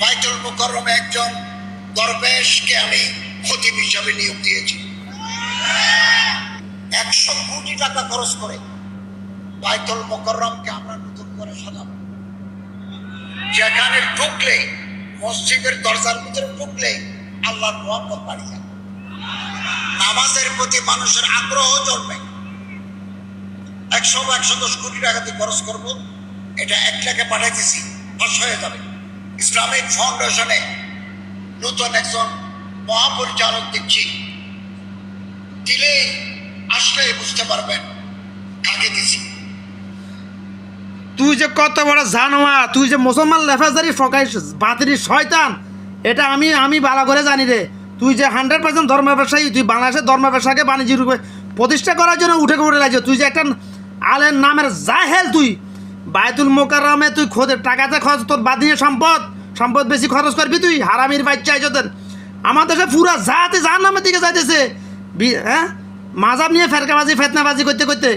বাইতুল মুকাররমে একজন দরবেশকে আমি খতিব হিসাবে নিয়োগ দিয়েছি। 100 কোটি টাকা খরচ করে বাইতুল মুকাররমকে আমরা নতুন করে সাজাবো। যেখানে ঢুকলে, মসজিদের দরজার ভিতরে ঢুকলে আল্লাহর রহমত বাড়ি যাবে, নামাজের প্রতি মানুষের আগ্রহ জন্মে। 110 কোটি টাকা দিয়ে খরচ করবো। এটা 1 লাখে পাঠাইতেছি, পাস হয়ে যাবে। ইসলামিক ফাউন্ডেশনে নতুন একজন মহাপরিচালক দিচ্ছি, দিলেই আসলেই বুঝতে পারবেন কাকে দিচ্ছি। তুই যে কত বড় জানোয়ার, তুই যে মুসলমান লেফাজারি ফকাই বাতিরি শয়তান, এটা আমি ভালো করে জানি রে। তুই যে 100% ধর্ম ব্যবসায়ী, তুই বাংলাদেশের ধর্ম ব্যবসাকে বাণিজ্য রূপে প্রতিষ্ঠা করার জন্য উঠে লাগছে। তুই যে একটা আলের নামের জাহেল, তুই বাইতুল মুকাররমে তুই টাকাতে খরচ, তোর বাদিনে সম্পদ বেশি খরচ করবি তুই, হারামির বাচ্চা আইজতেন। আমার দেশে পুরা জাতি জাহান্নামের দিকে যাইতেছে। হ্যাঁ, মাজাব নিয়ে ফেরকাবাজি ফেতনাবাজি করতে করতে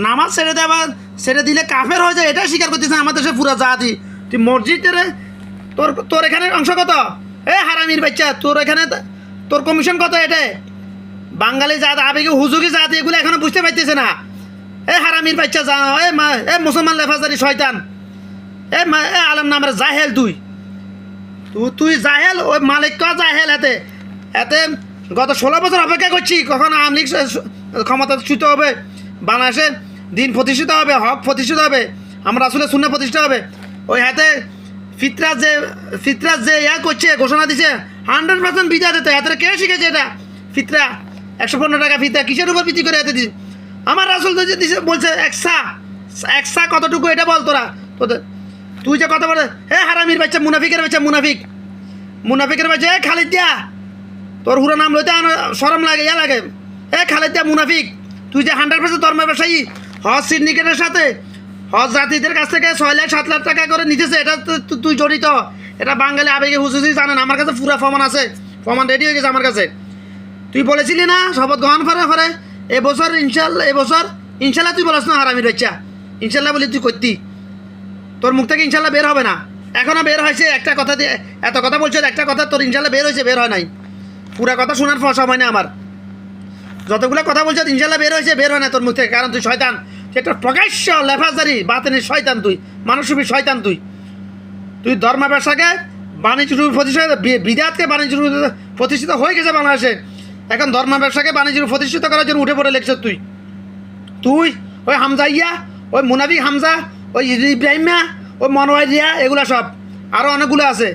নামাজ ছেড়ে দিলে কাফের হয়ে যায়, এটাই স্বীকার করতেছে আমার দেশে পুরা জাতি। তুই মসজিদে তোর এখানে অংশ কত? হারামির বাচ্চা, তোর এখানে তোর কমিশন কত? এটা বাঙালি জাত, আবেগে হুজুগি জাত, এগুলো এখনো বুঝতে পারতেছে না। হারামির বাচ্চা জানো, মুসলমান লেফাজারি শয়তান, আলম নামের জাহেল। তুই জাহেল, ওই মালিক জাহেল। এতে গত 16 বছর অপেক্ষা করছি কখন আওয়ামী লীগ ক্ষমতাচ্যুত হবে, বাংলাদেশে দিন প্রতিষ্ঠিত হবে, হক প্রতিষ্ঠিত হবে, আমরা আসলে শূন্য প্রতিষ্ঠা হবে। ওই হাতে ফিতরাজ যে করছে, ঘোষণা দিচ্ছে 100% বিজয় দিতে। হাতে কে শিখেছে এটা? ফিতরা 115 টাকা ফিতরা কিসের উপর ভিত্তি করে হাতে দিচ্ছে? আমার রাসূল তো দিচ্ছে, বলছে একসা কতটুকু এটা বল তোরা। তুই যে কথা বলে, হারামির বাচ্চা, মুনাফিকের বাচ্চা, মুনাফিকের বাচ্চা। খালিদ দিয়া, তোর হুরা নাম লইতে শরম লাগে, লাগে। খালিদ দিয়া মুনাফিক। তুই যে 100% ধর্ম ব্যবসায়ী, হজ সিন্ডিকেটের সাথে হজ জাতিদের কাছ থেকে 6 লাখ 7 লাখ টাকা করে নিতেছে, এটা তুই জড়িত। এটা বাঙালি আবেগে হুজুজি জানেন। আমার কাছে পুরা প্রমাণ আছে, প্রমাণ রেডি হয়ে গেছে আমার কাছে। তুই বলেছিলি না শপথ গ্রহণ করে এবছর ইনশাল্লাহ তুই বলছ না হারামির বাচ্চা, ইনশাল্লাহ বলি তুই করতি, তোর মুখ থেকে ইনশাল্লাহ বের হবে না। এখনও বের হয়েছে একটা কথা দিয়ে, এত কথা বলছো, একটা কথা তোর ইনশাল্লাহ বের হয়েছে, বের হয় নাই। পুরা কথা শোনার সময় না আমার। যতগুলো কথা বলছো ইনশাল্লাহ বের হয়েছে, বের হয় না তোর মুখ থেকে, কারণ তুই শয়তান। একটা প্রকাশ্য লেফাজারি বাতিলের শয়তান, তুই মানসিক শয়তান। তুই ধর্ম ব্যবসাকে বাণিজ্য রূপে প্রতিষ্ঠিত, বিদাতকে বাণিজ্য রূপে প্রতিষ্ঠিত হয়ে গেছে বাংলাদেশে। এখন ধর্ম ব্যবসাকে বাণিজ্য রূপে প্রতিষ্ঠিত করার জন্য উঠে পড়ে লেগছ তুই। ওই হামজা ইয়া, ওই মুনাফিক হামজা, ওই ইব্রাহিমিয়া, ওই মনোয়ারিয়া, এগুলা সব আরও অনেকগুলো আছে।